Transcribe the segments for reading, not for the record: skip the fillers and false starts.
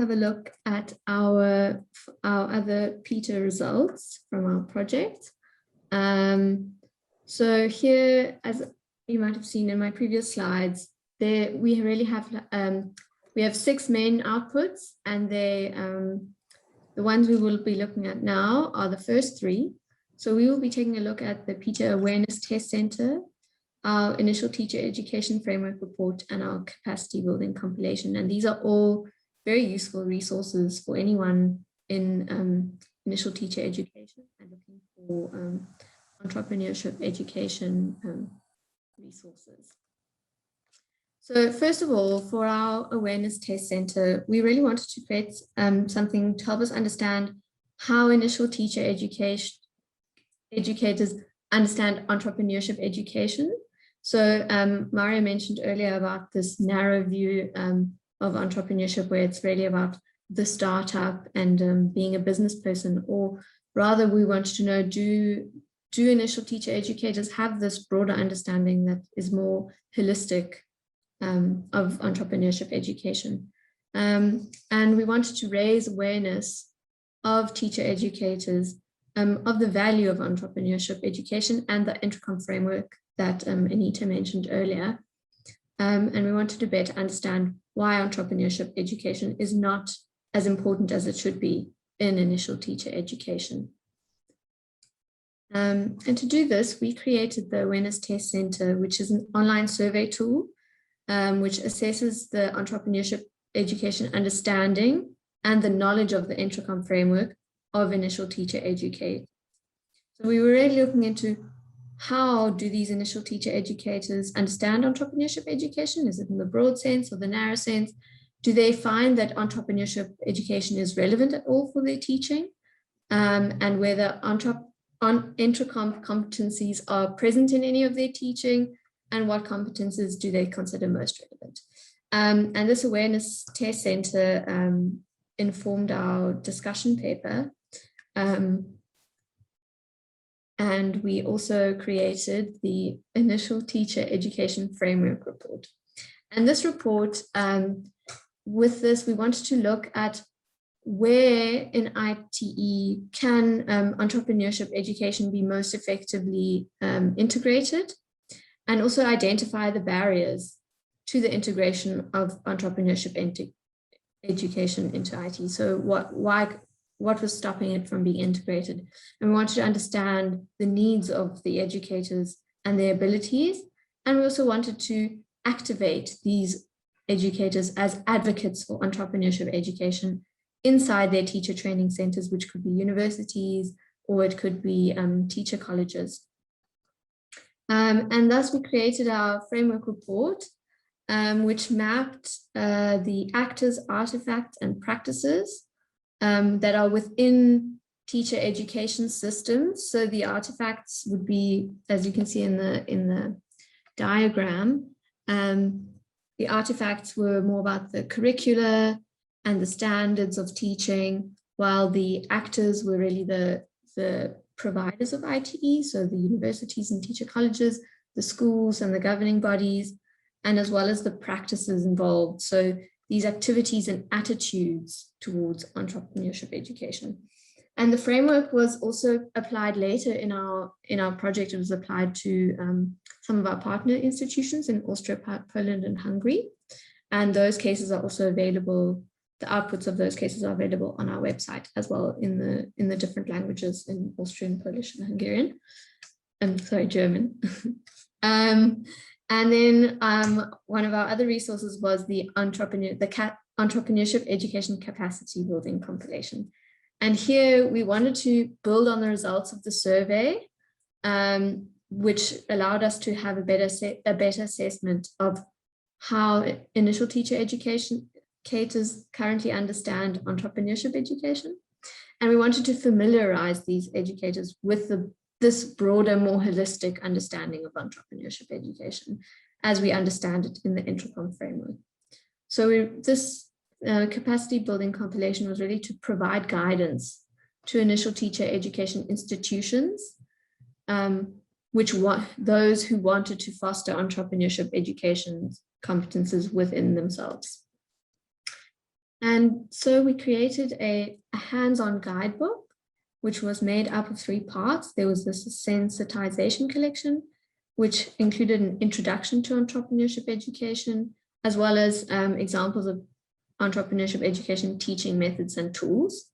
have a look at our other PIETE results from our project. So here, as you might have seen in my previous slides, we really have we have 6 main outputs, and the ones we will be looking at now are the first 3. So we will be taking a look at the PIETE Awareness Test Center, our Initial Teacher Education Framework Report, and our Capacity Building Compilation. And these are all very useful resources for anyone in initial teacher education and looking for entrepreneurship education resources. So first of all, for our Awareness Test Center, we really wanted to create something to help us understand how initial teacher educators understand entrepreneurship education. So Mario mentioned earlier about this narrow view of entrepreneurship, where it's really about the startup and being a business person, or rather we wanted to know, do initial teacher educators have this broader understanding that is more holistic of entrepreneurship education? And we wanted to raise awareness of teacher educators of the value of entrepreneurship education and the Intercom framework that Anita mentioned earlier. And we wanted to better understand why entrepreneurship education is not as important as it should be in initial teacher education. And to do this, we created the Awareness Test Center, which is an online survey tool, which assesses the entrepreneurship education understanding and the knowledge of the Intercom framework of initial teacher educators. So we were really looking into how do these initial teacher educators understand entrepreneurship education? Is it in the broad sense or the narrow sense? Do they find that entrepreneurship education is relevant at all for their teaching? And whether Intercom competencies are present in any of their teaching, and what competencies do they consider most relevant? And this Awareness Test Center informed our discussion paper. And we also created the Initial Teacher Education Framework Report. And this report, with this, we wanted to look at where in ITE can entrepreneurship education be most effectively integrated, and also identify the barriers to the integration of entrepreneurship education into IT. So what was stopping it from being integrated? And we wanted to understand the needs of the educators and their abilities. And we also wanted to activate these educators as advocates for entrepreneurship education inside their teacher training centers, which could be universities, or it could be teacher colleges. And thus we created our framework report, which mapped the actors, artifacts, and practices that are within teacher education systems. So the artifacts would be, as you can see in the diagram, the artifacts were more about the curricula and the standards of teaching, while the actors were really the providers of ITE, so the universities and teacher colleges, the schools and the governing bodies, and as well as the practices involved. So these activities and attitudes towards entrepreneurship education. And the framework was also applied later in our project. It was applied to some of our partner institutions in Austria, Poland, and Hungary. And those cases are also available. The outputs of those cases are available on our website as well in the different languages, in Austrian, Polish, and Hungarian. German. And then one of our other resources was the Entrepreneurship Education Capacity Building Compilation. And here we wanted to build on the results of the survey, which allowed us to have a better assessment of how initial teacher educators currently understand entrepreneurship education. And we wanted to familiarize these educators with this broader, more holistic understanding of entrepreneurship education as we understand it in the Intercom framework. So this capacity building compilation was really to provide guidance to initial teacher education institutions, those who wanted to foster entrepreneurship education competences within themselves. And so we created a hands-on guidebook, which was made up of 3 parts. There was this sensitization collection, which included an introduction to entrepreneurship education, as well as examples of entrepreneurship education teaching methods and tools.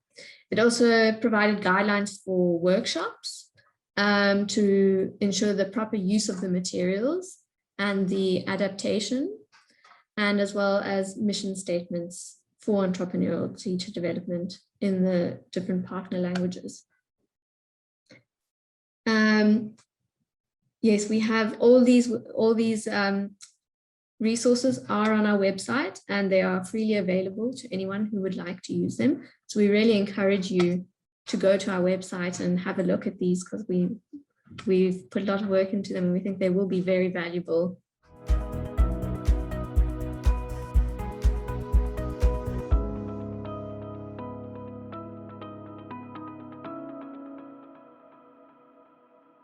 It also provided guidelines for workshops to ensure the proper use of the materials and the adaptation, and as well as mission statements for entrepreneurial teacher development in the different partner languages. Yes, we have all these resources are on our website, and they are freely available to anyone who would like to use them. So we really encourage you to go to our website and have a look at these, because we've put a lot of work into them, and we think they will be very valuable